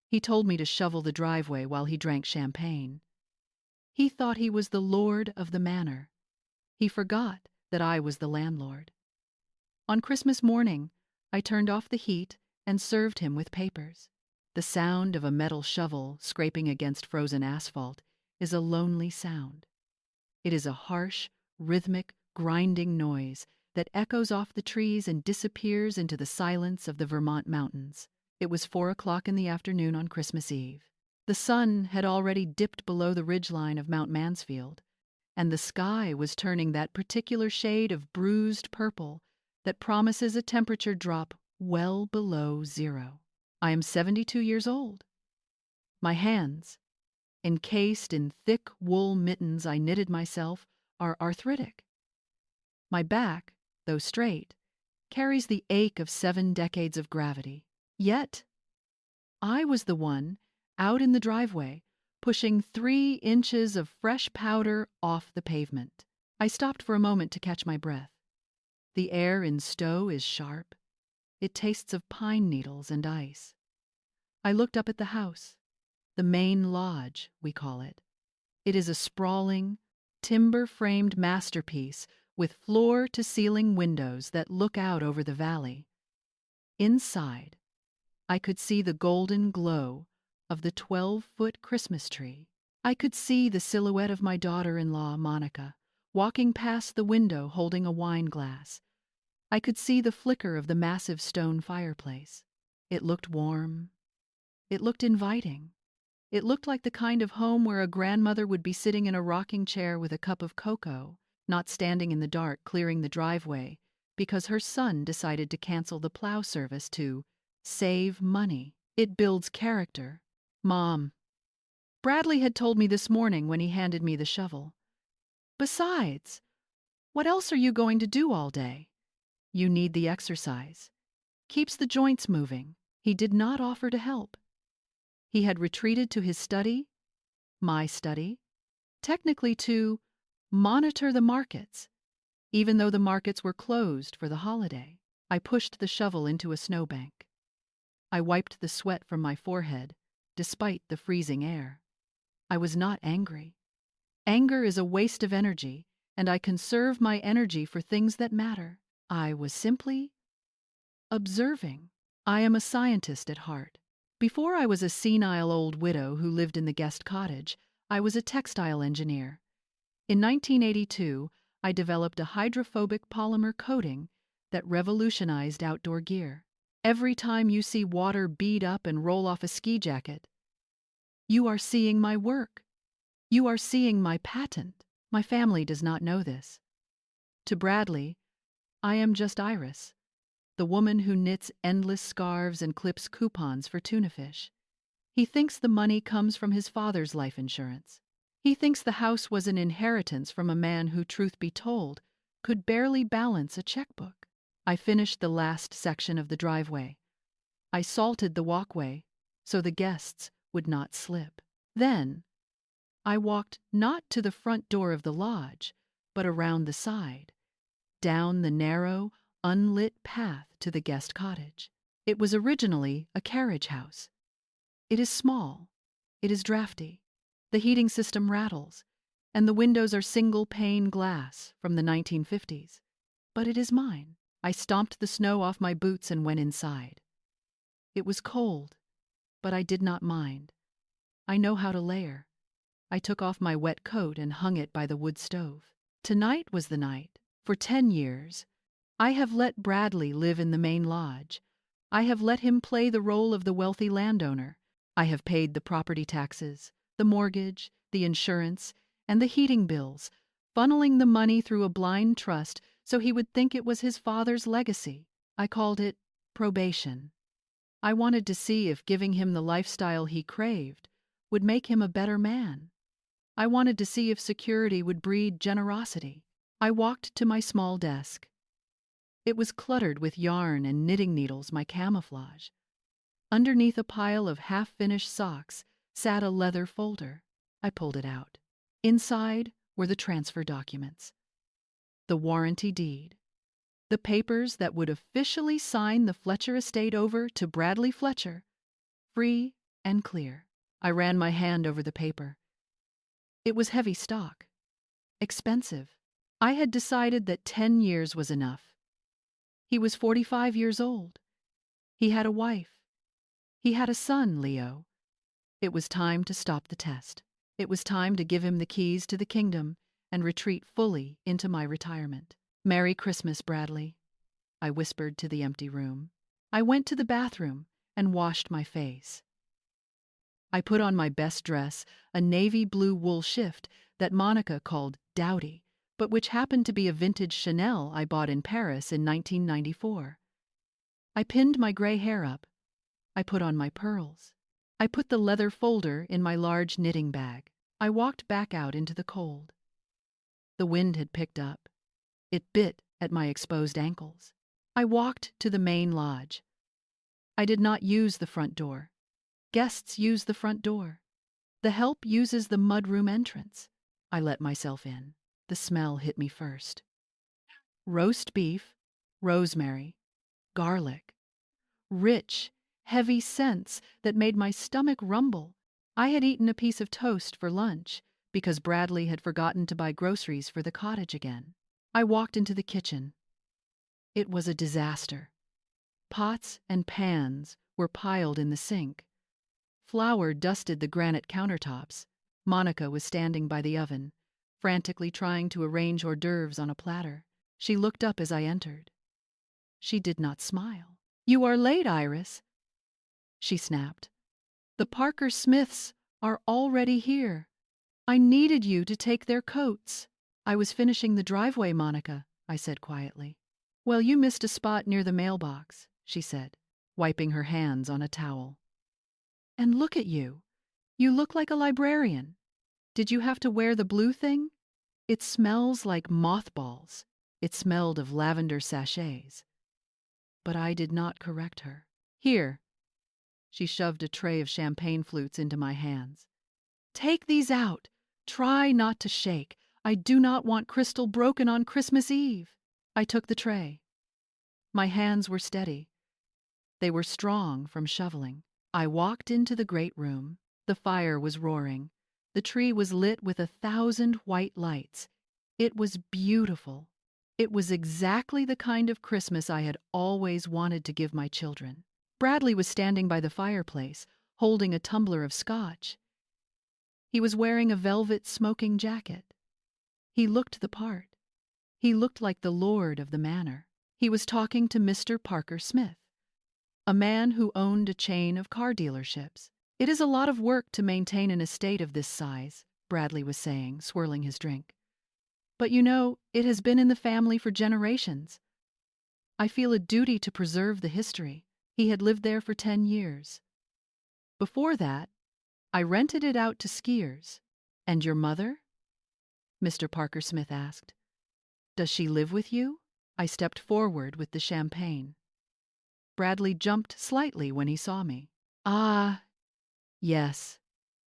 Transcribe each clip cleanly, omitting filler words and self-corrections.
He told me to shovel the driveway while he drank champagne. He thought he was the lord of the manor. He forgot that I was the landlord. On Christmas morning, I turned off the heat and served him with papers. The sound of a metal shovel scraping against frozen asphalt is a lonely sound. It is a harsh, rhythmic, grinding noise that echoes off the trees and disappears into the silence of the Vermont mountains. It was 4 o'clock in the afternoon on Christmas Eve. The sun had already dipped below the ridgeline of Mount Mansfield, and the sky was turning that particular shade of bruised purple that promises a temperature drop well below zero. I am 72 years old. My hands, encased in thick wool mittens I knitted myself, are arthritic. My back, though straight, carries the ache of 7 decades of gravity. Yet, I was the one out in the driveway, pushing 3 inches of fresh powder off the pavement. I stopped for a moment to catch my breath. The air in Stowe is sharp. It tastes of pine needles and ice. I looked up at the house, the main lodge, we call it. It is a sprawling, timber-framed masterpiece with floor-to-ceiling windows that look out over the valley. Inside, I could see the golden glow of the 12-foot Christmas tree. I could see the silhouette of my daughter-in-law, Monica, walking past the window holding a wine glass. I could see the flicker of the massive stone fireplace. It looked warm. It looked inviting. It looked like the kind of home where a grandmother would be sitting in a rocking chair with a cup of cocoa, not standing in the dark clearing the driveway, because her son decided to cancel the plow service to save money. It builds character. Mom, Bradley had told me this morning when he handed me the shovel. Besides, what else are you going to do all day? You need the exercise. Keeps the joints moving. He did not offer to help. He had retreated to his study, my study, technically to monitor the markets, even though the markets were closed for the holiday. I pushed the shovel into a snowbank. I wiped the sweat from my forehead, despite the freezing air. I was not angry. Anger is a waste of energy, and I conserve my energy for things that matter. I was simply observing. I am a scientist at heart. Before I was a senile old widow who lived in the guest cottage, I was a textile engineer. In 1982, I developed a hydrophobic polymer coating that revolutionized outdoor gear. Every time you see water bead up and roll off a ski jacket, you are seeing my work. You are seeing my patent. My family does not know this. To Bradley, I am just Iris, the woman who knits endless scarves and clips coupons for tuna fish. He thinks the money comes from his father's life insurance. He thinks the house was an inheritance from a man who, truth be told, could barely balance a checkbook. I finished the last section of the driveway. I salted the walkway so the guests would not slip. Then, I walked not to the front door of the lodge, but around the side, down the narrow, unlit path to the guest cottage. It was originally a carriage house. It is small. It is drafty. The heating system rattles, and the windows are single-pane glass from the 1950s. But it is mine. I stomped the snow off my boots and went inside. It was cold, but I did not mind. I know how to layer. I took off my wet coat and hung it by the wood stove. Tonight was the night. For 10 years, I have let Bradley live in the main lodge. I have let him play the role of the wealthy landowner. I have paid the property taxes, the mortgage, the insurance, and the heating bills, funneling the money through a blind trust so he would think it was his father's legacy. I called it probation. I wanted to see if giving him the lifestyle he craved would make him a better man. I wanted to see if security would breed generosity. I walked to my small desk. It was cluttered with yarn and knitting needles, my camouflage. Underneath a pile of half-finished socks sat a leather folder. I pulled it out. Inside were the transfer documents, the warranty deed, the papers that would officially sign the Fletcher estate over to Bradley Fletcher, free and clear. I ran my hand over the paper. It was heavy stock. Expensive. I had decided that 10 years was enough. He was 45 years old. He had a wife. He had a son, Leo. It was time to stop the test. It was time to give him the keys to the kingdom and retreat fully into my retirement. Merry Christmas, Bradley, I whispered to the empty room. I went to the bathroom and washed my face. I put on my best dress, a navy blue wool shift that Monica called dowdy, but which happened to be a vintage Chanel I bought in Paris in 1994. I pinned my gray hair up. I put on my pearls. I put the leather folder in my large knitting bag. I walked back out into the cold. The wind had picked up. It bit at my exposed ankles. I walked to the main lodge. I did not use the front door. Guests use the front door. The help uses the mudroom entrance. I let myself in. The smell hit me first. Roast beef, rosemary, garlic. Rich, heavy scents that made my stomach rumble. I had eaten a piece of toast for lunch because Bradley had forgotten to buy groceries for the cottage again. I walked into the kitchen. It was a disaster. Pots and pans were piled in the sink. Flour dusted the granite countertops. Monica was standing by the oven, frantically trying to arrange hors d'oeuvres on a platter. She looked up as I entered. She did not smile. "You are late, Iris," she snapped. "The Parker Smiths are already here. I needed you to take their coats." "I was finishing the driveway, Monica," I said quietly. "Well, you missed a spot near the mailbox," she said, wiping her hands on a towel. "And look at you. You look like a librarian. Did you have to wear the blue thing? It smells like mothballs." It smelled of lavender sachets. But I did not correct her. "Here." She shoved a tray of champagne flutes into my hands. "Take these out. Try not to shake. I do not want crystal broken on Christmas Eve." I took the tray. My hands were steady. They were strong from shoveling. I walked into the great room. The fire was roaring. The tree was lit with 1,000 white lights. It was beautiful. It was exactly the kind of Christmas I had always wanted to give my children. Bradley was standing by the fireplace, holding a tumbler of scotch. He was wearing a velvet smoking jacket. He looked the part. He looked like the lord of the manor. He was talking to Mr. Parker Smith, a man who owned a chain of car dealerships. "It is a lot of work to maintain an estate of this size," Bradley was saying, swirling his drink. "But you know, it has been in the family for generations. I feel a duty to preserve the history." He had lived there for 10 years. "Before that, I rented it out to skiers." "And your mother?" Mr. Parker Smith asked. "Does she live with you?" I stepped forward with the champagne. Bradley jumped slightly when he saw me. "Ah, yes,"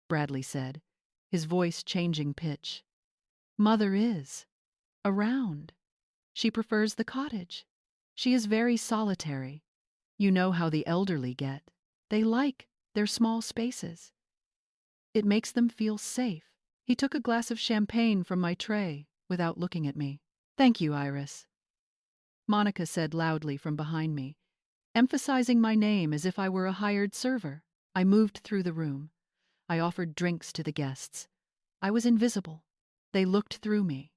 Bradley said, his voice changing pitch. "Mother is. Around. She prefers the cottage. She is very solitary. You know how the elderly get. They like their small spaces. It makes them feel safe." He took a glass of champagne from my tray without looking at me. "Thank you, Iris," Monica said loudly from behind me, emphasizing my name as if I were a hired server. I moved through the room. I offered drinks to the guests. I was invisible. They looked through me.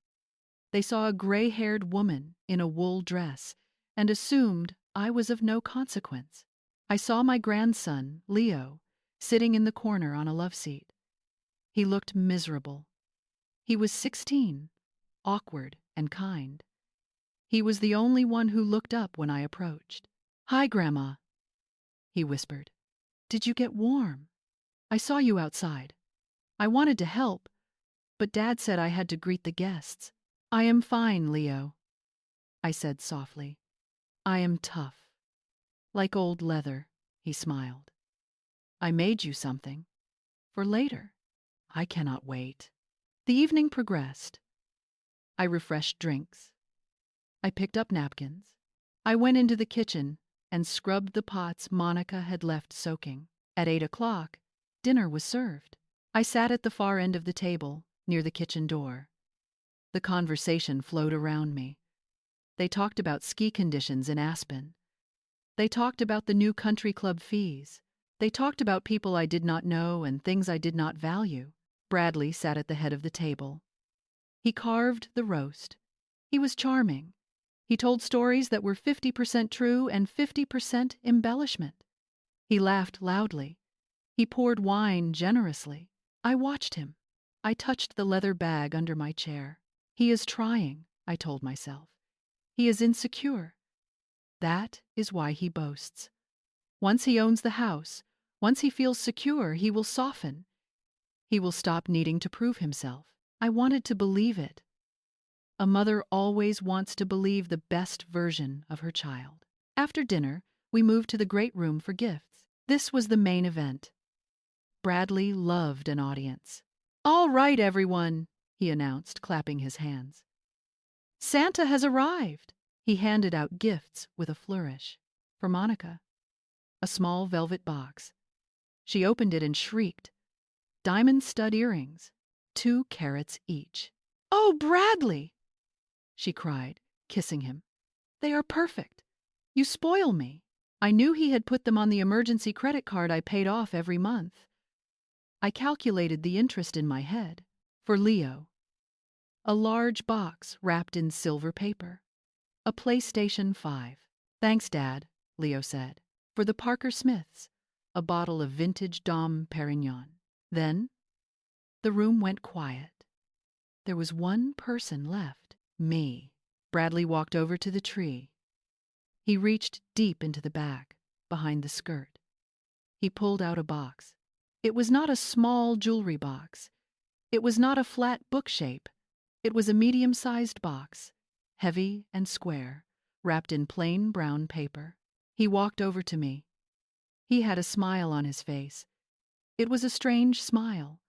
They saw a gray-haired woman in a wool dress and assumed I was of no consequence. I saw my grandson, Leo, sitting in the corner on a love seat. He looked miserable. He was 16, awkward and kind. He was the only one who looked up when I approached. "Hi, Grandma," he whispered. "Did you get warm? I saw you outside. I wanted to help, but Dad said I had to greet the guests." "I am fine, Leo," I said softly. "I am tough. Like old leather," he smiled. "I made you something. For later. I cannot wait." The evening progressed. I refreshed drinks. I picked up napkins. I went into the kitchen and scrubbed the pots Monica had left soaking. At 8 o'clock, Dinner was served. I sat at the far end of the table, near the kitchen door. The conversation flowed around me. They talked about ski conditions in Aspen. They talked about the new country club fees. They talked about people I did not know and things I did not value. Bradley sat at the head of the table. He carved the roast. He was charming. He told stories that were 50% true and 50% embellishment. He laughed loudly. He poured wine generously. I watched him. I touched the leather bag under my chair. He is trying, I told myself. He is insecure. That is why he boasts. Once he owns the house, once he feels secure, he will soften. He will stop needing to prove himself. I wanted to believe it. A mother always wants to believe the best version of her child. After dinner, we moved to the great room for gifts. This was the main event. Bradley loved an audience. "All right, everyone," he announced, clapping his hands. "Santa has arrived." He handed out gifts with a flourish. For Monica, a small velvet box. She opened it and shrieked. Diamond stud earrings, 2 carats each. "Oh, Bradley!" she cried, kissing him. "They are perfect. You spoil me." I knew he had put them on the emergency credit card I paid off every month. I calculated the interest in my head. For Leo, a large box wrapped in silver paper. A PlayStation 5. "Thanks, Dad," Leo said. For the Parker Smiths, a bottle of vintage Dom Perignon. Then, the room went quiet. There was one person left. Me. Bradley walked over to the tree. He reached deep into the back, behind the skirt. He pulled out a box. It was not a small jewelry box. It was not a flat book shape. It was a medium-sized box, heavy and square, wrapped in plain brown paper. He walked over to me. He had a smile on his face. It was a strange smile,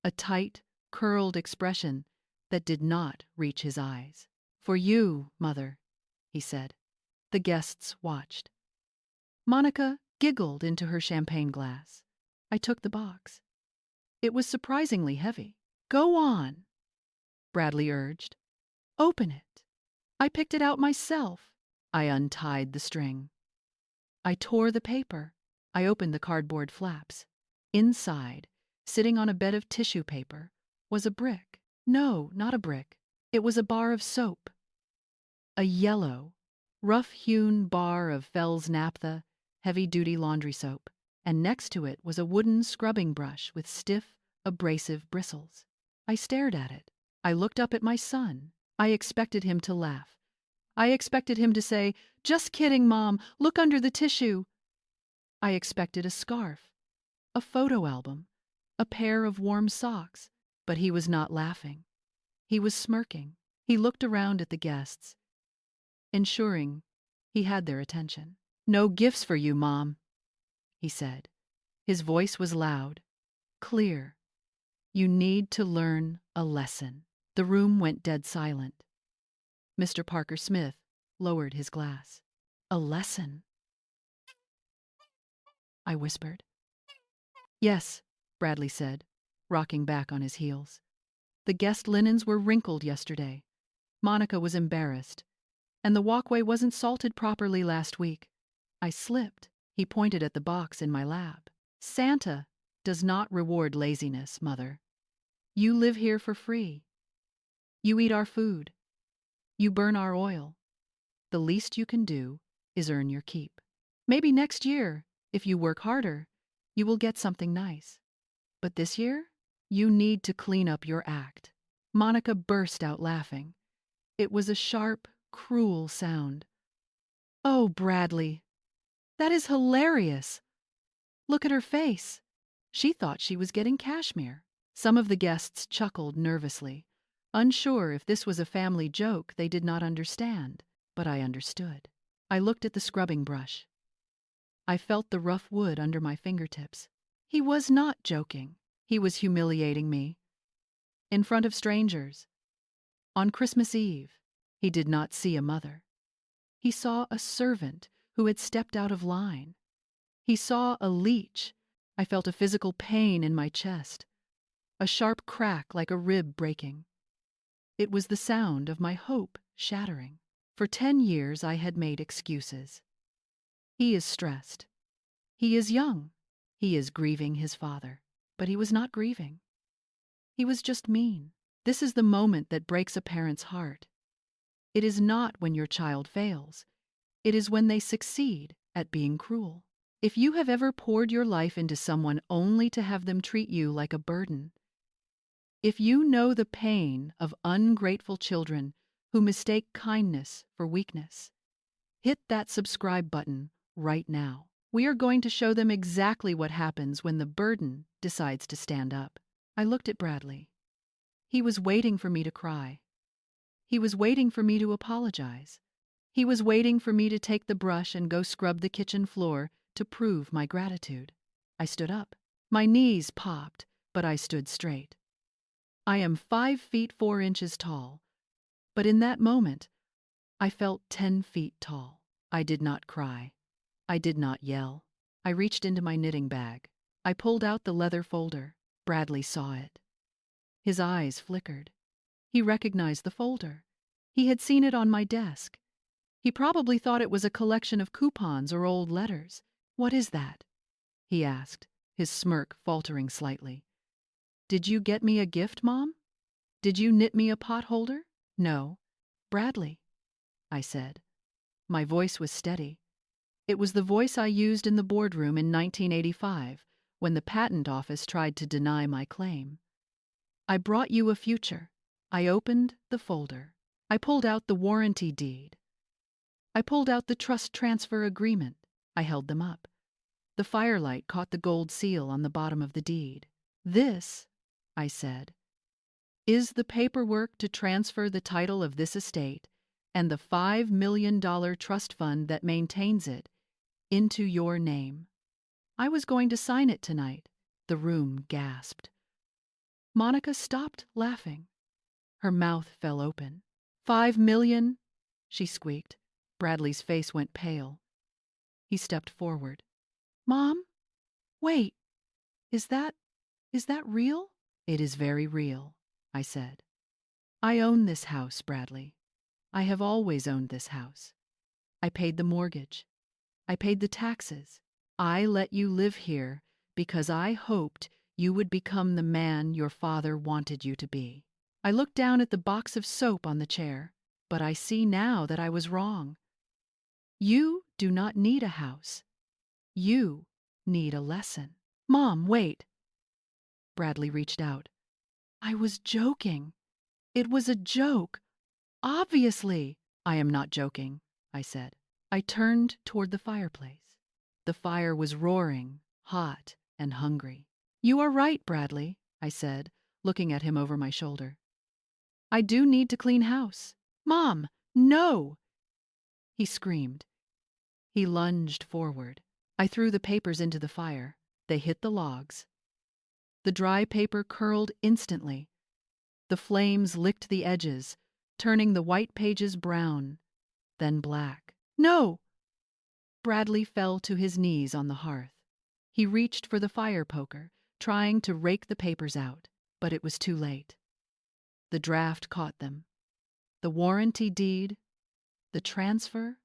a tight, curled expression that did not reach his eyes. "For you, Mother," he said. The guests watched. Monica giggled into her champagne glass. I took the box. It was surprisingly heavy. "Go on," Bradley urged. "Open it. I picked it out myself." I untied the string. I tore the paper. I opened the cardboard flaps. Inside, sitting on a bed of tissue paper, was a brick. No, not a brick. It was a bar of soap. A yellow, rough-hewn bar of Fell's naphtha, heavy-duty laundry soap, and next to it was a wooden scrubbing brush with stiff, abrasive bristles. I stared at it. I looked up at my son. I expected him to laugh. I expected him to say, "Just kidding, Mom. Look under the tissue." I expected a scarf, a photo album, a pair of warm socks, but he was not laughing. He was smirking. He looked around at the guests, ensuring he had their attention. "No gifts for you, Mom," he said. His voice was loud, clear. "You need to learn a lesson." The room went dead silent. Mr. Parker Smith lowered his glass. "A lesson?" I whispered. "Yes," Bradley said, rocking back on his heels. "The guest linens were wrinkled yesterday. Monica was embarrassed. And the walkway wasn't salted properly last week. I slipped." He pointed at the box in my lap. "Santa does not reward laziness, Mother. You live here for free. You eat our food. You burn our oil. The least you can do is earn your keep. Maybe next year, if you work harder, you will get something nice. But this year, you need to clean up your act." Monica burst out laughing. It was a sharp, cruel sound. "Oh, Bradley, that is hilarious. Look at her face. She thought she was getting cashmere." Some of the guests chuckled nervously, unsure if this was a family joke they did not understand, but I understood. I looked at the scrubbing brush. I felt the rough wood under my fingertips. He was not joking. He was humiliating me. In front of strangers. On Christmas Eve, he did not see a mother. He saw a servant who had stepped out of line. He saw a leech I felt a physical pain in my chest, a sharp crack like a rib breaking. It was the sound of my hope shattering. For 10 years I had made excuses. He is stressed. He is young. He is grieving his father. But he was not grieving. He was just mean. This is the moment that breaks a parent's heart. It is not when your child fails. It is when they succeed at being cruel. If you have ever poured your life into someone only to have them treat you like a burden, if you know the pain of ungrateful children who mistake kindness for weakness, hit that subscribe button right now. We are going to show them exactly what happens when the burden decides to stand up. I looked at Bradley. He was waiting for me to cry. He was waiting for me to apologize. He was waiting for me to take the brush and go scrub the kitchen floor to prove my gratitude. I stood up. My knees popped, but I stood straight. I am 5 feet 4 inches tall, but in that moment, I felt 10 feet tall. I did not cry. I did not yell. I reached into my knitting bag. I pulled out the leather folder. Bradley saw it. His eyes flickered. He recognized the folder. He had seen it on my desk. He probably thought it was a collection of coupons or old letters. "What is that?" he asked, his smirk faltering slightly. "Did you get me a gift, Mom? Did you knit me a pot holder?" "No." "Bradley," I said. My voice was steady. It was the voice I used in the boardroom in 1985 when the patent office tried to deny my claim. "I brought you a future." I opened the folder. I pulled out the warranty deed. I pulled out the trust transfer agreement. I held them up. The firelight caught the gold seal on the bottom of the deed. "This," I said, "is the paperwork to transfer the title of this estate and the $5 million trust fund that maintains it into your name. I was going to sign it tonight." The room gasped. Monica stopped laughing. Her mouth fell open. "$5 million?" she squeaked. Bradley's face went pale. He stepped forward. "Mom, wait. Is that real?" "It is very real," I said. "I own this house, Bradley. I have always owned this house. I paid the mortgage. I paid the taxes. I let you live here because I hoped you would become the man your father wanted you to be." I looked down at the box of soap on the chair, but I see now that I was wrong. You do not need a house. You need a lesson. "Mom, wait." Bradley reached out. "I was joking. It was a joke. Obviously." "I am not joking," I said. I turned toward the fireplace. The fire was roaring, hot, and hungry. "You are right, Bradley," I said, looking at him over my shoulder. "I do need to clean house." "Mom, no!" he screamed. He lunged forward. I threw the papers into the fire. They hit the logs. The dry paper curled instantly. The flames licked the edges, turning the white pages brown, then black. "No!" Bradley fell to his knees on the hearth. He reached for the fire poker, trying to rake the papers out, but it was too late. The draft caught them. The warranty deed, the transfer,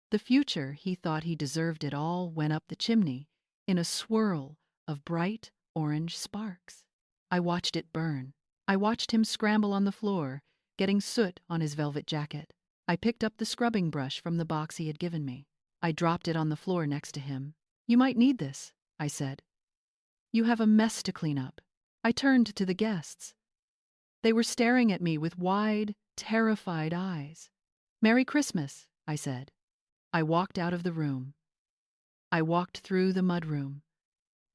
the future he thought he deserved it all went up the chimney in a swirl of bright orange sparks. I watched it burn. I watched him scramble on the floor, getting soot on his velvet jacket. I picked up the scrubbing brush from the box he had given me. I dropped it on the floor next to him. "You might need this," I said. "You have a mess to clean up." I turned to the guests. They were staring at me with wide, terrified eyes. "Merry Christmas," I said. I walked out of the room. I walked through the mudroom.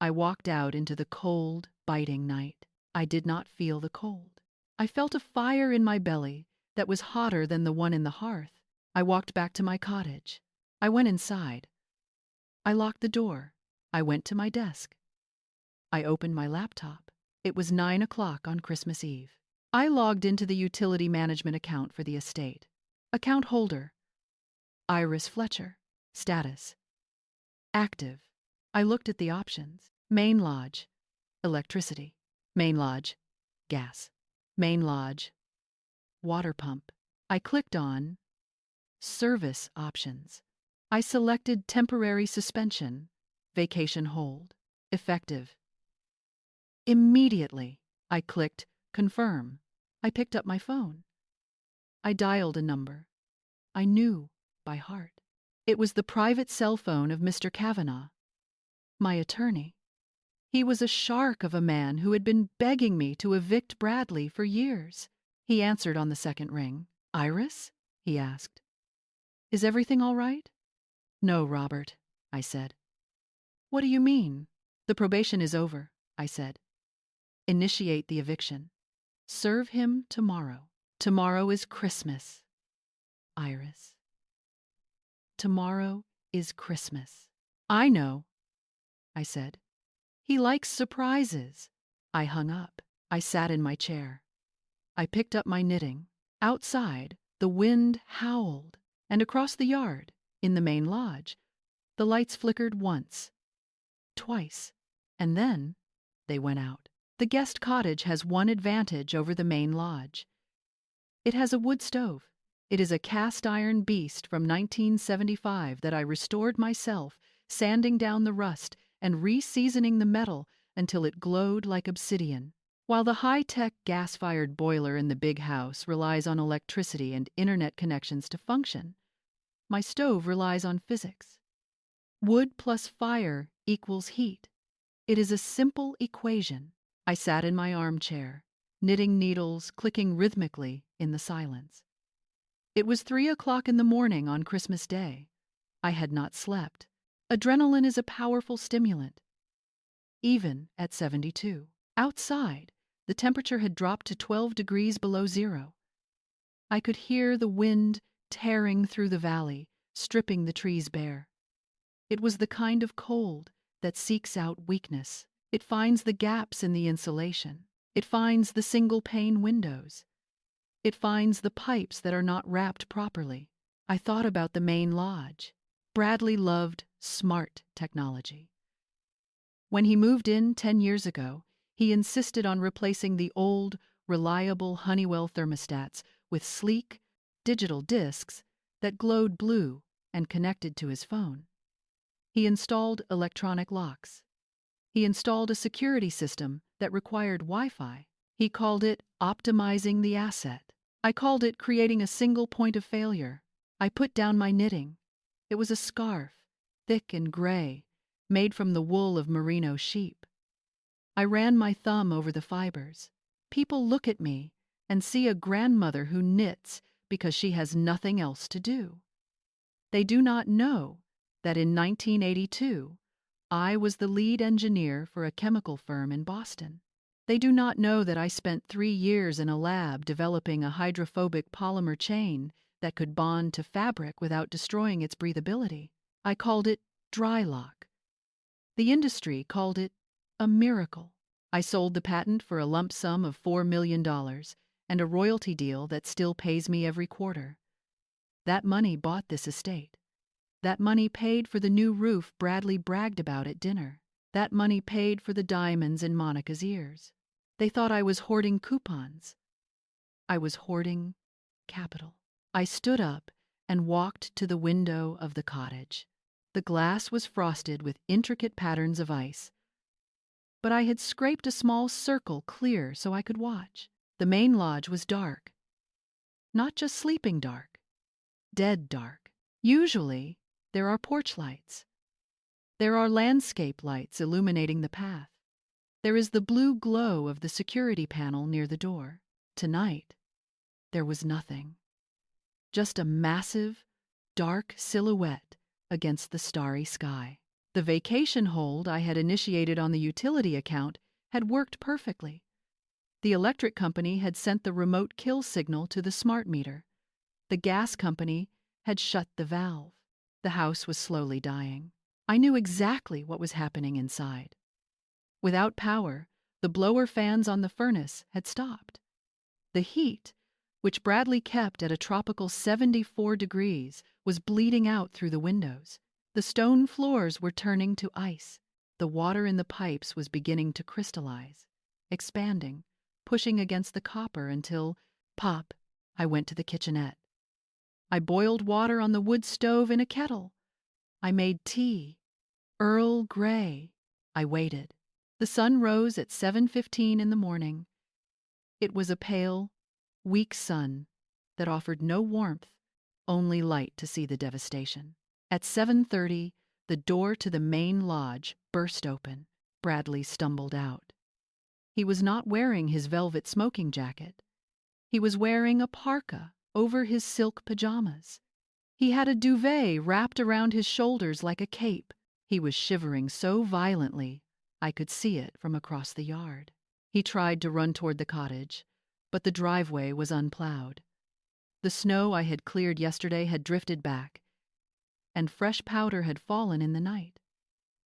I walked out into the cold, biting night. I did not feel the cold. I felt a fire in my belly that was hotter than the one in the hearth. I walked back to my cottage. I went inside. I locked the door. I went to my desk. I opened my laptop. It was 9 o'clock on Christmas Eve. I logged into the utility management account for the estate. Account holder: Iris Fletcher. Status: active. I looked at the options. Main lodge, electricity. Main lodge, gas. Main lodge, water pump. I clicked on service options. I selected temporary suspension, vacation hold, effective. Immediately, I clicked confirm. I picked up my phone. I dialed a number I knew by heart. It was the private cell phone of Mr. Kavanaugh, my attorney. He was a shark of a man who had been begging me to evict Bradley for years. He answered on the second ring. "Iris?" he asked. "Is everything all right?" "No, Robert," I said. "What do you mean?" "The probation is over," I said. "Initiate the eviction. Serve him tomorrow. Tomorrow is Christmas, Iris. Tomorrow is Christmas." "I know," I said. "He likes surprises." I hung up. I sat in my chair. I picked up my knitting. Outside, the wind howled, and across the yard, in the main lodge, the lights flickered once, twice, and then they went out. The guest cottage has one advantage over the main lodge. It has a wood stove. It is a cast-iron beast from 1975 that I restored myself, sanding down the rust and re-seasoning the metal until it glowed like obsidian. While the high-tech gas-fired boiler in the big house relies on electricity and internet connections to function, my stove relies on physics. Wood plus fire equals heat. It is a simple equation. I sat in my armchair, knitting needles clicking rhythmically in the silence. It was 3 o'clock in the morning on Christmas Day. I had not slept. Adrenaline is a powerful stimulant, even at 72. Outside, the temperature had dropped to 12 degrees below zero. I could hear the wind tearing through the valley, stripping the trees bare. It was the kind of cold that seeks out weakness. It finds the gaps in the insulation. It finds the single-pane windows. It finds the pipes that are not wrapped properly. I thought about the main lodge. Bradley loved smart technology. When he moved in 10 years ago, he insisted on replacing the old, reliable Honeywell thermostats with sleek, digital discs that glowed blue and connected to his phone. He installed electronic locks. He installed a security system that required Wi-Fi. He called it optimizing the asset. I called it creating a single point of failure. I put down my knitting. It was a scarf, thick and gray, made from the wool of merino sheep. I ran my thumb over the fibers. People look at me and see a grandmother who knits because she has nothing else to do. They do not know that in 1982, I was the lead engineer for a chemical firm in Boston. They do not know that I spent 3 years in a lab developing a hydrophobic polymer chain that could bond to fabric without destroying its breathability. I called it dry lock. The industry called it a miracle. I sold the patent for a lump sum of $4 million and a royalty deal that still pays me every quarter. That money bought this estate. That money paid for the new roof Bradley bragged about at dinner. That money paid for the diamonds in Monica's ears. They thought I was hoarding coupons. I was hoarding capital. I stood up and walked to the window of the cottage. The glass was frosted with intricate patterns of ice, but I had scraped a small circle clear so I could watch. The main lodge was dark. Not just sleeping dark, dead dark. Usually, there are porch lights. There are landscape lights illuminating the path. There is the blue glow of the security panel near the door. Tonight, there was nothing. Just a massive, dark silhouette against the starry sky. The vacation hold I had initiated on the utility account had worked perfectly. The electric company had sent the remote kill signal to the smart meter. The gas company had shut the valve. The house was slowly dying. I knew exactly what was happening inside. Without power, the blower fans on the furnace had stopped. The heat, which Bradley kept at a tropical 74 degrees, was bleeding out through the windows. The stone floors were turning to ice. The water in the pipes was beginning to crystallize, expanding, pushing against the copper until, pop, I went to the kitchenette. I boiled water on the wood stove in a kettle. I made tea, Earl Grey. I waited. The sun rose at 7:15 in the morning. It was a pale, weak sun that offered no warmth, only light to see the devastation. At 7:30, the door to the main lodge burst open. Bradley stumbled out. He was not wearing his velvet smoking jacket. He was wearing a parka over his silk pajamas. He had a duvet wrapped around his shoulders like a cape. He was shivering so violently I could see it from across the yard. He tried to run toward the cottage, but the driveway was unplowed. The snow I had cleared yesterday had drifted back, and fresh powder had fallen in the night.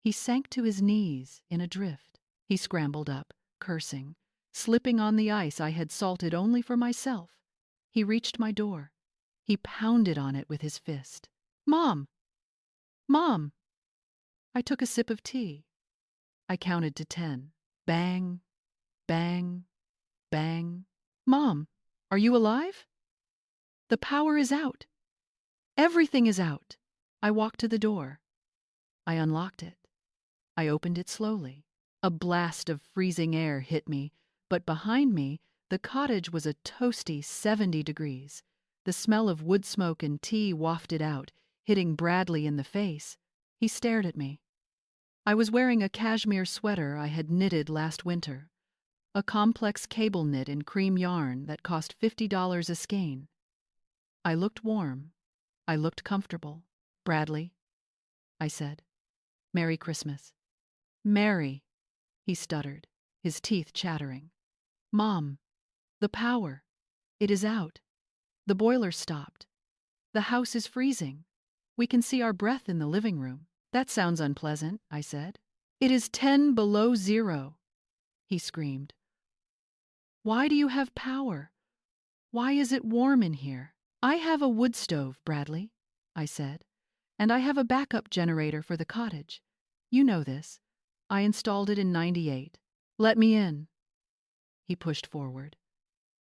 He sank to his knees in a drift. He scrambled up, cursing, slipping on the ice I had salted only for myself. He reached my door. He pounded on it with his fist. "Mom! Mom!" I took a sip of tea. I counted to 10. Bang, bang, bang. "Mom, are you alive?" "The power is out. Everything is out." I walked to the door. I unlocked it. I opened it slowly. A blast of freezing air hit me, but behind me, the cottage was a toasty 70 degrees. The smell of wood smoke and tea wafted out, hitting Bradley in the face. He stared at me. I was wearing a cashmere sweater I had knitted last winter, a complex cable knit in cream yarn that cost $50 a skein. I looked warm. I looked comfortable. "Bradley," I said. "Merry Christmas." "Merry," he stuttered, his teeth chattering. "Mom, the power. It is out. The boiler stopped. The house is freezing. We can see our breath in the living room." "That sounds unpleasant," I said. "It is 10 below zero," he screamed. "Why do you have power? Why is it warm in here?" "I have a wood stove, Bradley," I said, "and I have a backup generator for the cottage. You know this. I installed it in '98. Let me in." He pushed forward.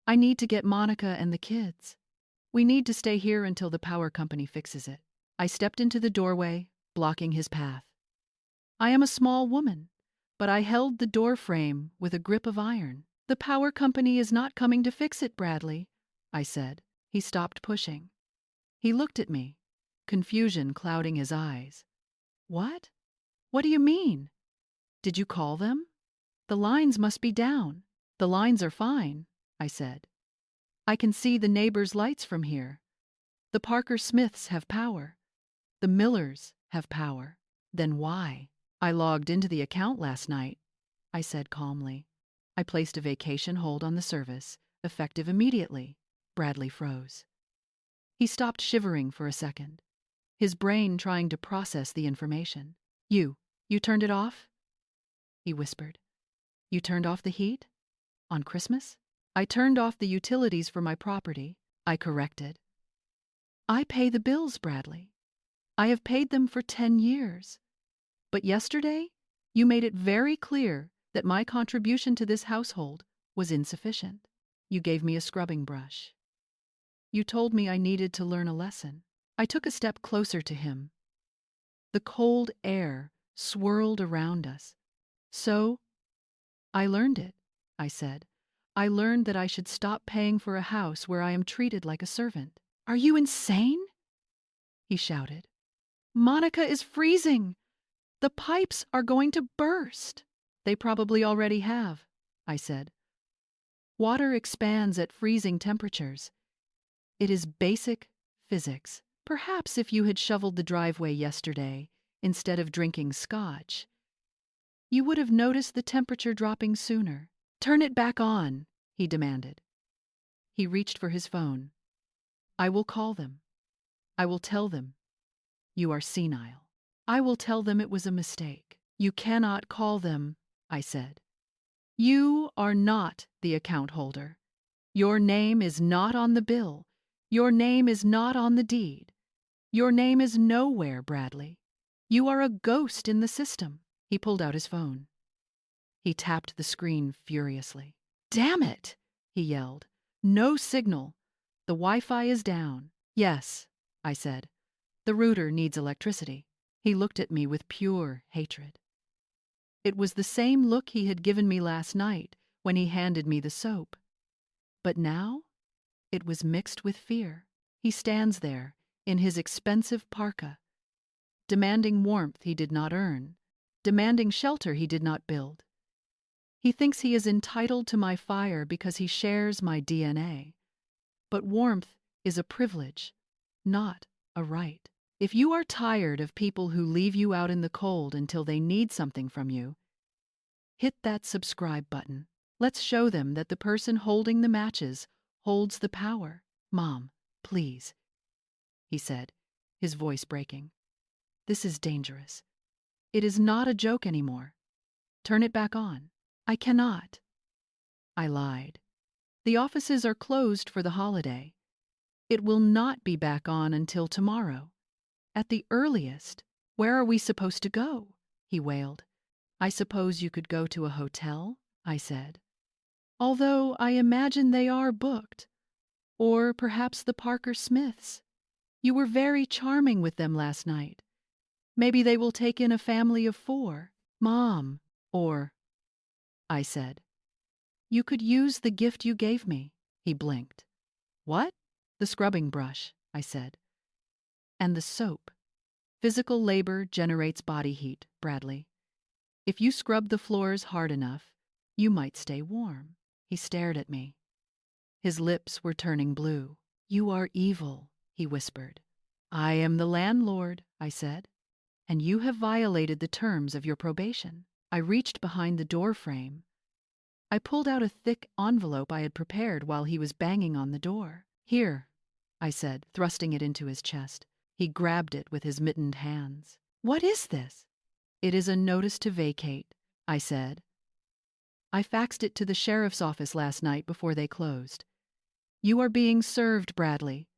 "I need to get Monica and the kids. We need to stay here until the power company fixes it." I stepped into the doorway, blocking his path. I am a small woman, but I held the door frame with a grip of iron. "The power company is not coming to fix it, Bradley," I said. He stopped pushing. He looked at me, confusion clouding his eyes. "What? What do you mean? Did you call them? The lines must be down." "The lines are fine," I said. "I can see the neighbors' lights from here. The Parker Smiths have power. The Millers have power. Then why?" "I logged into the account last night," I said calmly. "I placed a vacation hold on the service, effective immediately." Bradley froze. He stopped shivering for a second, his brain trying to process the information. You turned it off?" he whispered. "You turned off the heat? On Christmas?" "I turned off the utilities for my property," I corrected. "I pay the bills, Bradley. I have paid them for 10 years. But yesterday, you made it very clear that my contribution to this household was insufficient. You gave me a scrubbing brush. You told me I needed to learn a lesson." I took a step closer to him. The cold air swirled around us. "So, I learned it," I said. "I learned that I should stop paying for a house where I am treated like a servant." "Are you insane?" he shouted. "Monica is freezing. The pipes are going to burst." "They probably already have," I said. "Water expands at freezing temperatures. It is basic physics. Perhaps if you had shoveled the driveway yesterday instead of drinking scotch, you would have noticed the temperature dropping sooner." "Turn it back on," he demanded. He reached for his phone. "I will call them. I will tell them you are senile. I will tell them it was a mistake." "You cannot call them," I said. "You are not the account holder. Your name is not on the bill. Your name is not on the deed. Your name is nowhere, Bradley. You are a ghost in the system." He pulled out his phone. He tapped the screen furiously. "Damn it!" he yelled. "No signal. The Wi-Fi is down." "Yes," I said. "The router needs electricity." He looked at me with pure hatred. It was the same look he had given me last night when he handed me the soap. But now it was mixed with fear. He stands there in his expensive parka, demanding warmth he did not earn, demanding shelter he did not build. He thinks he is entitled to my fire because he shares my DNA. But warmth is a privilege, not a right. If you are tired of people who leave you out in the cold until they need something from you, hit that subscribe button. Let's show them that the person holding the matches holds the power. "Mom, please," he said, his voice breaking. "This is dangerous. It is not a joke anymore. Turn it back on." "I cannot." I lied. "The offices are closed for the holiday. It will not be back on until tomorrow. At the earliest." "Where are we supposed to go?" he wailed. "I suppose you could go to a hotel," I said. "Although I imagine they are booked. Or perhaps the Parker Smiths. You were very charming with them last night. Maybe they will take in a family of 4. Mom, or..." I said. "You could use the gift you gave me," he blinked. "What?" "The scrubbing brush," I said. "And the soap. Physical labor generates body heat, Bradley. If you scrub the floors hard enough, you might stay warm." He stared at me. His lips were turning blue. "You are evil," he whispered. "I am the landlord," I said, "and you have violated the terms of your probation." I reached behind the door frame. I pulled out a thick envelope I had prepared while he was banging on the door. "Here," I said, thrusting it into his chest. He grabbed it with his mittened hands. "What is this?" "It is a notice to vacate," I said. "I faxed it to the sheriff's office last night before they closed. You are being served, Bradley.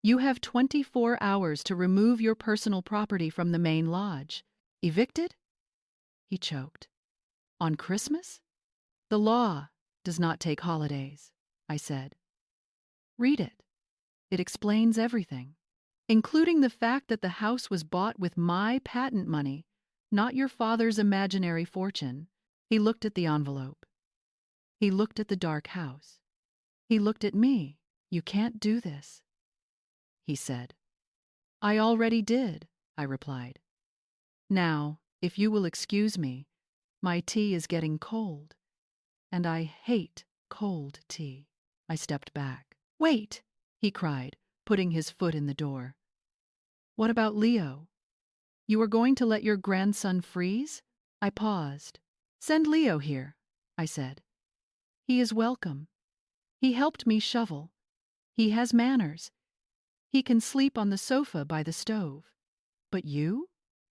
You have 24 hours to remove your personal property from the main lodge. Evicted?" He choked. "On Christmas?" "The law does not take holidays," I said. "Read it. It explains everything, including the fact that the house was bought with my patent money, not your father's imaginary fortune." He looked at the envelope. He looked at the dark house. He looked at me. "You can't do this," he said. "I already did," I replied. "Now, if you will excuse me, my tea is getting cold, and I hate cold tea." I stepped back. "Wait!" he cried, putting his foot in the door. "What about Leo? You are going to let your grandson freeze?" I paused. "Send Leo here," I said. "He is welcome. He helped me shovel. He has manners. He can sleep on the sofa by the stove. But you?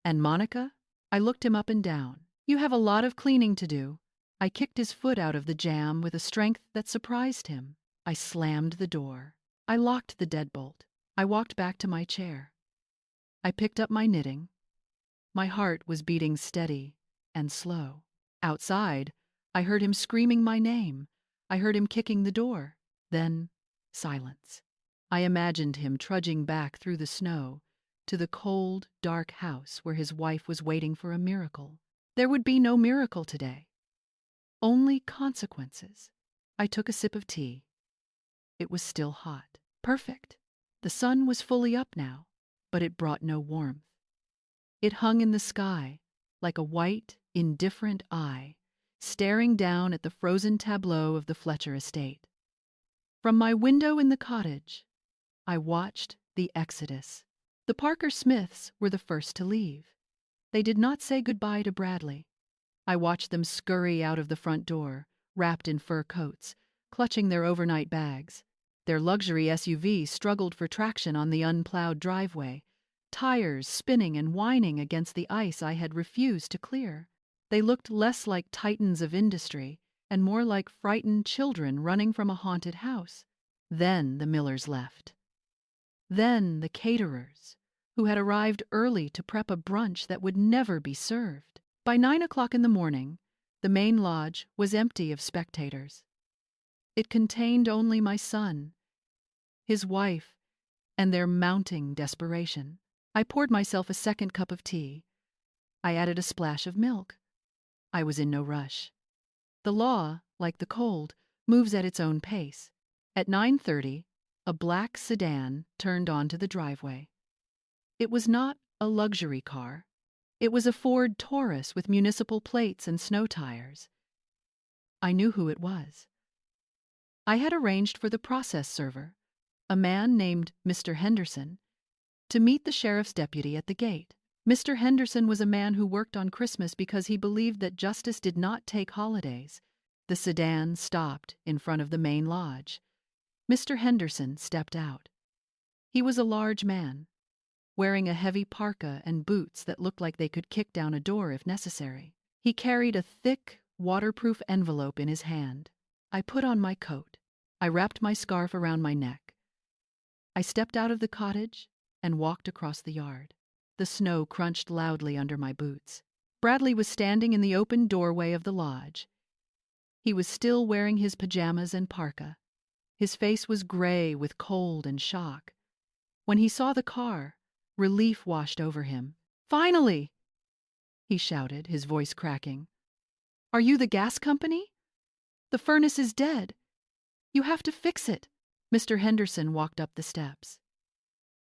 And Monica?" I looked him up and down. "You have a lot of cleaning to do." I kicked his foot out of the jam with a strength that surprised him. I slammed the door. I locked the deadbolt. I walked back to my chair. I picked up my knitting. My heart was beating steady and slow. Outside, I heard him screaming my name. I heard him kicking the door. Then, silence. I imagined him trudging back through the snow to the cold, dark house where his wife was waiting for a miracle. There would be no miracle today. Only consequences. I took a sip of tea. It was still hot. Perfect. The sun was fully up now, but it brought no warmth. It hung in the sky like a white, indifferent eye, staring down at the frozen tableau of the Fletcher estate. From my window in the cottage, I watched the exodus. The Parker Smiths were the first to leave. They did not say goodbye to Bradley. I watched them scurry out of the front door, wrapped in fur coats, clutching their overnight bags. Their luxury SUV struggled for traction on the unplowed driveway, tires spinning and whining against the ice I had refused to clear. They looked less like titans of industry and more like frightened children running from a haunted house. Then the Millers left. Then the caterers, who had arrived early to prep a brunch that would never be served. By 9 o'clock in the morning, the main lodge was empty of spectators. It contained only my son, his wife, and their mounting desperation. I poured myself a second cup of tea. I added a splash of milk. I was in no rush. The law, like the cold, moves at its own pace. At 9:30, a black sedan turned onto the driveway. It was not a luxury car. It was a Ford Taurus with municipal plates and snow tires. I knew who it was. I had arranged for the process server, a man named Mr. Henderson, to meet the sheriff's deputy at the gate. Mr. Henderson was a man who worked on Christmas because he believed that justice did not take holidays. The sedan stopped in front of the main lodge. Mr. Henderson stepped out. He was a large man, wearing a heavy parka and boots that looked like they could kick down a door if necessary. He carried a thick, waterproof envelope in his hand. I put on my coat. I wrapped my scarf around my neck. I stepped out of the cottage and walked across the yard. The snow crunched loudly under my boots. Bradley was standing in the open doorway of the lodge. He was still wearing his pajamas and parka. His face was gray with cold and shock. When he saw the car, relief washed over him. "Finally!" he shouted, his voice cracking. "Are you the gas company? The furnace is dead. You have to fix it." Mr. Henderson walked up the steps.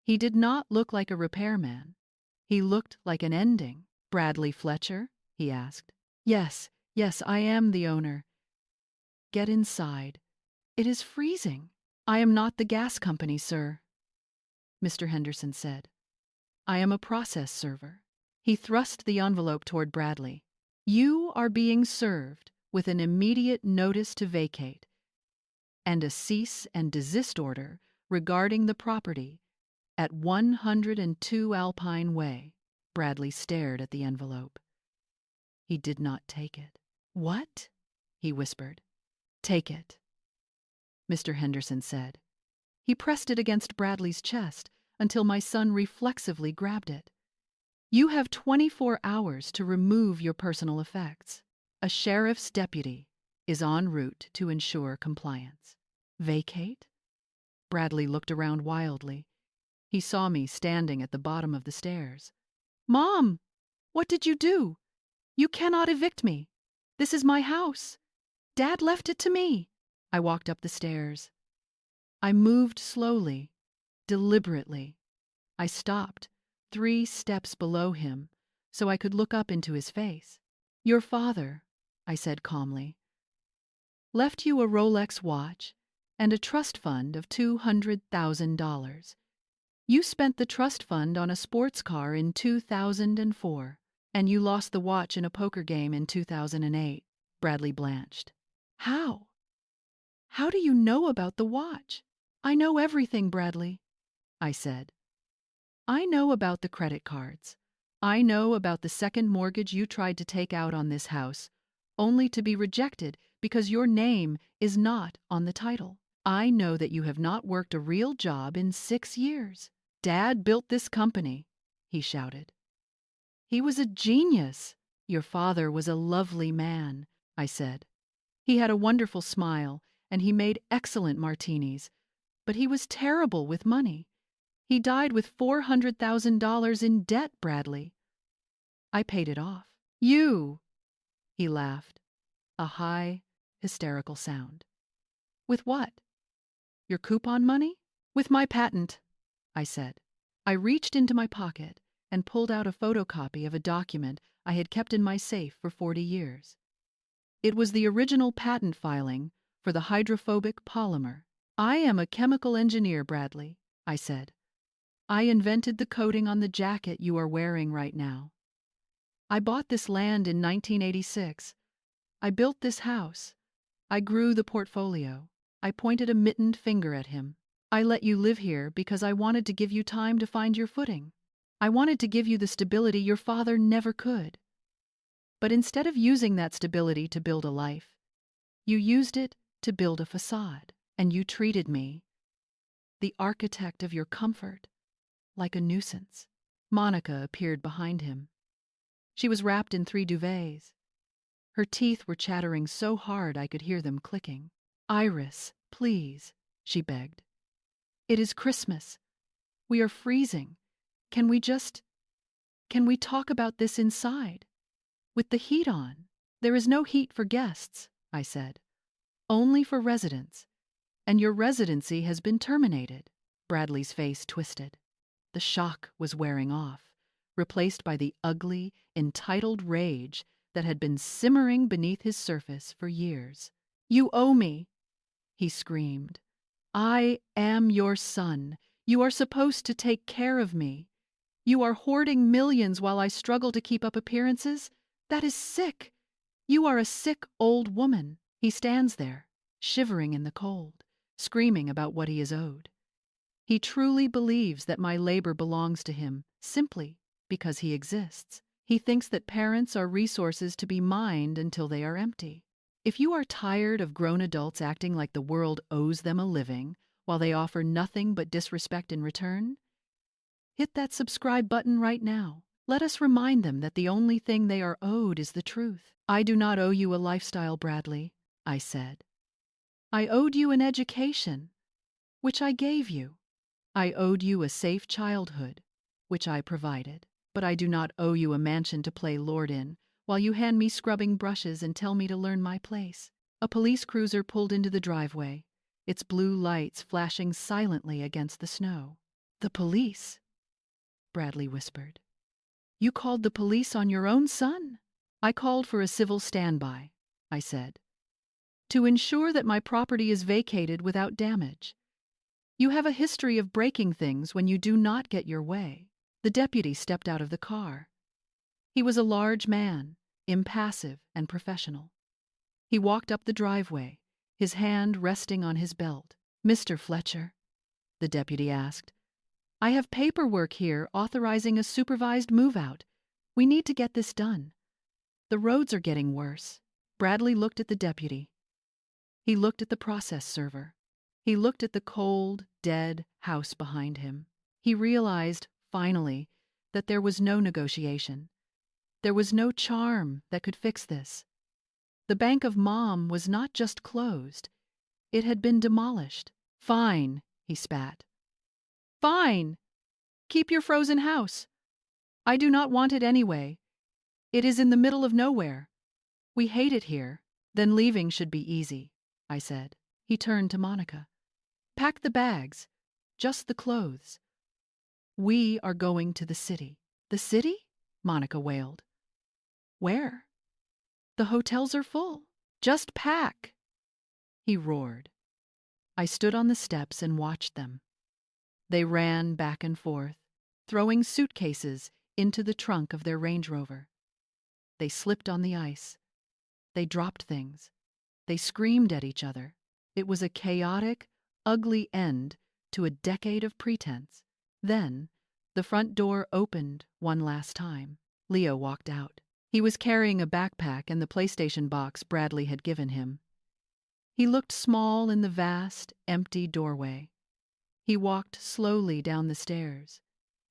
He did not look like a repairman. He looked like an ending. "Bradley Fletcher?" he asked. Yes, I am the owner." "Get inside. It is freezing." "I am not the gas company, sir," Mr. Henderson said. "I am a process server." He thrust the envelope toward Bradley. "You are being served with an immediate notice to vacate and a cease and desist order regarding the property at 102 Alpine Way." Bradley stared at the envelope. He did not take it. "What?" he whispered. "Take it," Mr. Henderson said. He pressed it against Bradley's chest until my son reflexively grabbed it. "You have 24 hours to remove your personal effects. A sheriff's deputy is en route to ensure compliance." "Vacate?" Bradley looked around wildly. He saw me standing at the bottom of the stairs. "Mom, what did you do? You cannot evict me. This is my house. Dad left it to me." I walked up the stairs. I moved slowly, deliberately. I stopped 3 steps below him so I could look up into his face. "Your father," I said calmly, "left you a Rolex watch and a trust fund of $200,000. You spent the trust fund on a sports car in 2004, and you lost the watch in a poker game in 2008. Bradley blanched. "How? How do you know about the watch?" "I know everything, Bradley," I said. "I know about the credit cards. I know about the second mortgage you tried to take out on this house, only to be rejected because your name is not on the title. I know that you have not worked a real job in 6 years. Dad built this company," he shouted. "He was a genius." "Your father was a lovely man," I said. "He had a wonderful smile, and he made excellent martinis, but he was terrible with money. He died with $400,000 in debt, Bradley. I paid it off." "You!" he laughed, a high, hysterical sound. "With what? Your coupon money?" "With my patent," I said. I reached into my pocket and pulled out a photocopy of a document I had kept in my safe for 40 years. It was the original patent filing for the hydrophobic polymer. "I am a chemical engineer, Bradley," I said. "I invented the coating on the jacket you are wearing right now. I bought this land in 1986. I built this house. I grew the portfolio." I pointed a mittened finger at him. "I let you live here because I wanted to give you time to find your footing. I wanted to give you the stability your father never could. But instead of using that stability to build a life, you used it to build a facade, and you treated me, the architect of your comfort, like a nuisance." Monica appeared behind him. She was wrapped in 3 duvets. Her teeth were chattering so hard I could hear them clicking. "Iris, please," she begged. "It is Christmas. We are freezing. Can we talk about this inside? With the heat on." "There is no heat for guests," I said. "Only for residents. And your residency has been terminated." Bradley's face twisted. The shock was wearing off, replaced by the ugly, entitled rage that had been simmering beneath his surface for years. "You owe me," he screamed. "I am your son. You are supposed to take care of me. You are hoarding millions while I struggle to keep up appearances? That is sick. You are a sick old woman." He stands there, shivering in the cold, screaming about what he is owed. He truly believes that my labor belongs to him simply because he exists. He thinks that parents are resources to be mined until they are empty. If you are tired of grown adults acting like the world owes them a living while they offer nothing but disrespect in return, hit that subscribe button right now. Let us remind them that the only thing they are owed is the truth. "I do not owe you a lifestyle, Bradley," I said. "I owed you an education, which I gave you. I owed you a safe childhood, which I provided. But I do not owe you a mansion to play lord in, while you hand me scrubbing brushes and tell me to learn my place." A police cruiser pulled into the driveway, its blue lights flashing silently against the snow. "The police," Bradley whispered. "You called the police on your own son?" "I called for a civil standby," I said, "to ensure that my property is vacated without damage. You have a history of breaking things when you do not get your way." The deputy stepped out of the car. He was a large man, impassive and professional. He walked up the driveway, his hand resting on his belt. "Mr. Fletcher," the deputy asked, "I have paperwork here authorizing a supervised move-out. We need to get this done. The roads are getting worse." Bradley looked at the deputy. He looked at the process server. He looked at the cold, dead house behind him. He realized, finally, that there was no negotiation. There was no charm that could fix this. The Bank of Mom was not just closed. It had been demolished. "Fine," he spat. "Fine! Keep your frozen house. I do not want it anyway. It is in the middle of nowhere. We hate it here." "Then leaving should be easy," I said. He turned to Monica. "Pack the bags. Just the clothes. We are going to the city." "The city?" Monica wailed. "Where? The hotels are full. Just pack," he roared. I stood on the steps and watched them. They ran back and forth, throwing suitcases into the trunk of their Range Rover. They slipped on the ice. They dropped things. They screamed at each other. It was a chaotic, ugly end to a decade of pretense. Then, the front door opened one last time. Leo walked out. He was carrying a backpack and the PlayStation box Bradley had given him. He looked small in the vast, empty doorway. He walked slowly down the stairs,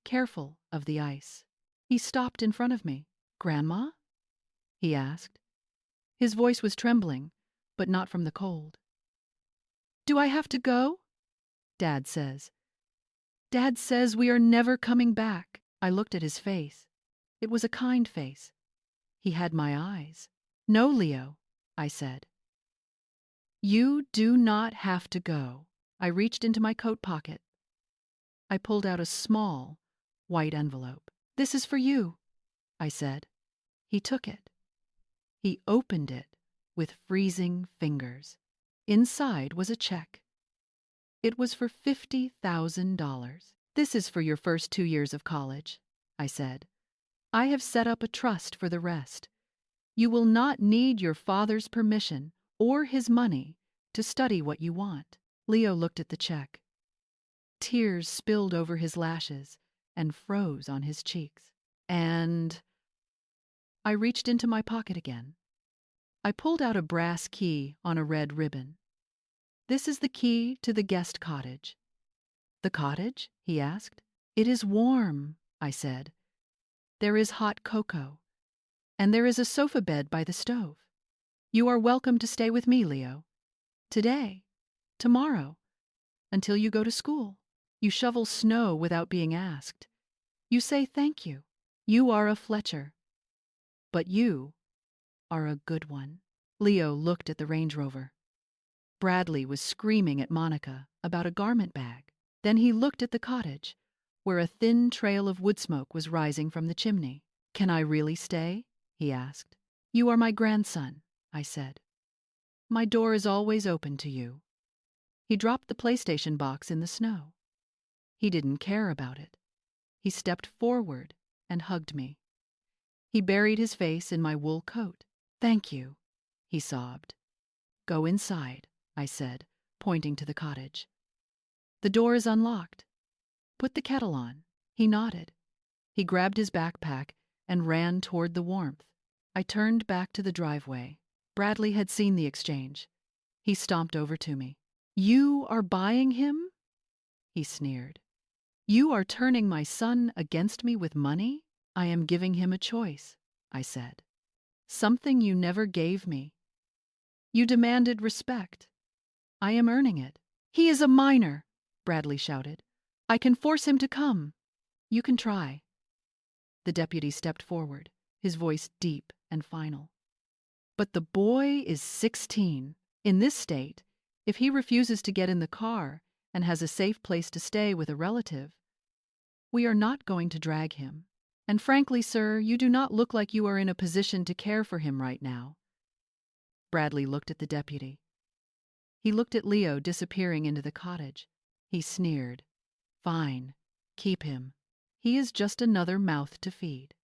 careful of the ice. He stopped in front of me. "Grandma?" he asked. His voice was trembling, but not from the cold. "Do I have to go?" Dad says. "Dad says we are never coming back." I looked at his face. It was a kind face. He had my eyes. "No, Leo," I said. "You do not have to go." I reached into my coat pocket. I pulled out a small, white envelope. "This is for you," I said. He took it. He opened it with freezing fingers. Inside was a check. It was for $50,000. "This is for your first 2 years of college," I said. "I have set up a trust for the rest. You will not need your father's permission or his money to study what you want." Leo looked at the check. Tears spilled over his lashes and froze on his cheeks. "And—" I reached into my pocket again. I pulled out a brass key on a red ribbon. "This is the key to the guest cottage." "The cottage?" he asked. "It is warm," I said. "There is hot cocoa. And there is a sofa bed by the stove. You are welcome to stay with me, Leo. Today, tomorrow, until you go to school. You shovel snow without being asked. You say thank you. You are a Fletcher. But you are a good one. Leo looked at the Range Rover. Bradley was screaming at Monica about a garment bag. Then he looked at the cottage, where a thin trail of wood smoke was rising from the chimney. "Can I really stay?" he asked. "You are my grandson," I said. "My door is always open to you." He dropped the PlayStation box in the snow. He didn't care about it. He stepped forward and hugged me. He buried his face in my wool coat. "Thank you," he sobbed. "Go inside," I said, pointing to the cottage. "The door is unlocked. Put the kettle on." He nodded. He grabbed his backpack and ran toward the warmth. I turned back to the driveway. Bradley had seen the exchange. He stomped over to me. "You are buying him?" he sneered. "You are turning my son against me with money?" "I am giving him a choice," I said. "Something you never gave me. You demanded respect. I am earning it." "He is a minor," Bradley shouted. "I can force him to come." "You can try." The deputy stepped forward, his voice deep and final. "But the boy is 16. In this state, if he refuses to get in the car and has a safe place to stay with a relative, we are not going to drag him. And frankly, sir, you do not look like you are in a position to care for him right now." Bradley looked at the deputy. He looked at Leo disappearing into the cottage. He sneered. "Fine, keep him. He is just another mouth to feed.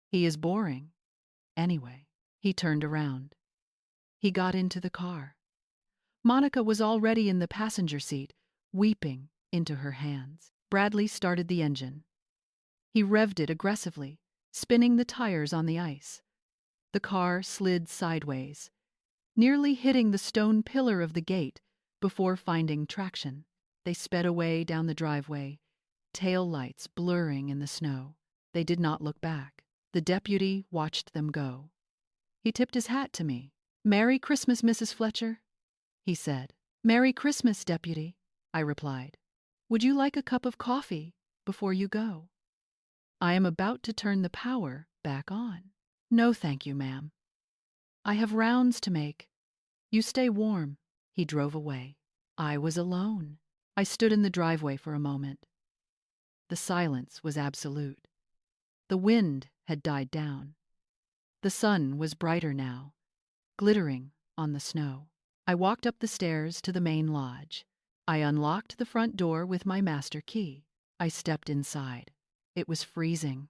He is boring. Anyway." He turned around. He got into the car. Monica was already in the passenger seat, weeping into her hands. Bradley started the engine. He revved it aggressively, spinning the tires on the ice. The car slid sideways, nearly hitting the stone pillar of the gate before finding traction. They sped away down the driveway, tail lights blurring in the snow. They did not look back. The deputy watched them go. He tipped his hat to me. "Merry Christmas, Mrs. Fletcher," he said. "Merry Christmas, deputy," I replied. "Would you like a cup of coffee before you go? I am about to turn the power back on." "No, thank you, ma'am. I have rounds to make. You stay warm." He drove away. I was alone. I stood in the driveway for a moment. The silence was absolute. The wind had died down. The sun was brighter now, glittering on the snow. I walked up the stairs to the main lodge. I unlocked the front door with my master key. I stepped inside. It was freezing.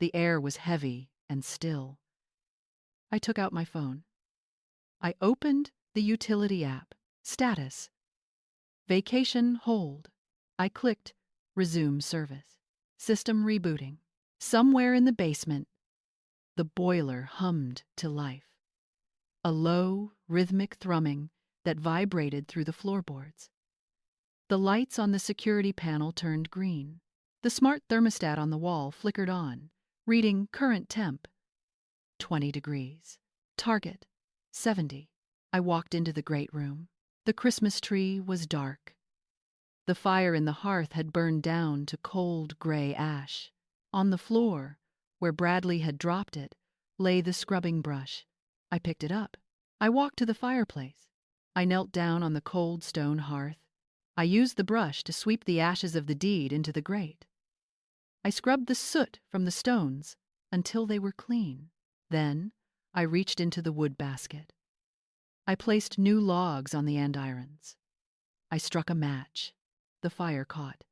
The air was heavy and still. I took out my phone. I opened the utility app. Status: vacation hold. I clicked resume service. System rebooting. Somewhere in the basement, the boiler hummed to life. A low, rhythmic thrumming that vibrated through the floorboards. The lights on the security panel turned green. The smart thermostat on the wall flickered on, reading current temp, 20 degrees. Target, 70. I walked into the great room. The Christmas tree was dark. The fire in the hearth had burned down to cold gray ash. On the floor, where Bradley had dropped it, lay the scrubbing brush. I picked it up. I walked to the fireplace. I knelt down on the cold stone hearth. I used the brush to sweep the ashes of the deed into the grate. I scrubbed the soot from the stones until they were clean. Then I reached into the wood basket. I placed new logs on the andirons. I struck a match. The fire caught.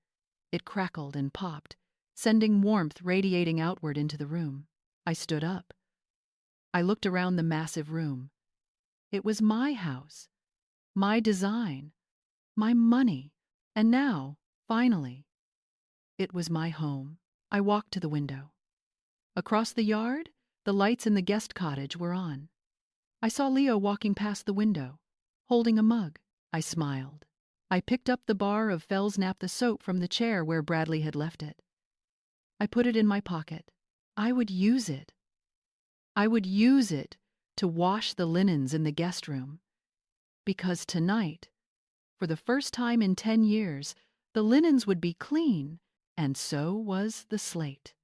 It crackled and popped, sending warmth radiating outward into the room. I stood up. I looked around the massive room. It was my house, my design, my money, and now, finally, it was my home. I walked to the window. Across the yard, the lights in the guest cottage were on. I saw Leo walking past the window, holding a mug. I smiled. I picked up the bar of Fellsnap the soap from the chair where Bradley had left it. I put it in my pocket. I would use it. I would use it to wash the linens in the guest room, because tonight, for the first time in 10 years, the linens would be clean, and so was the slate.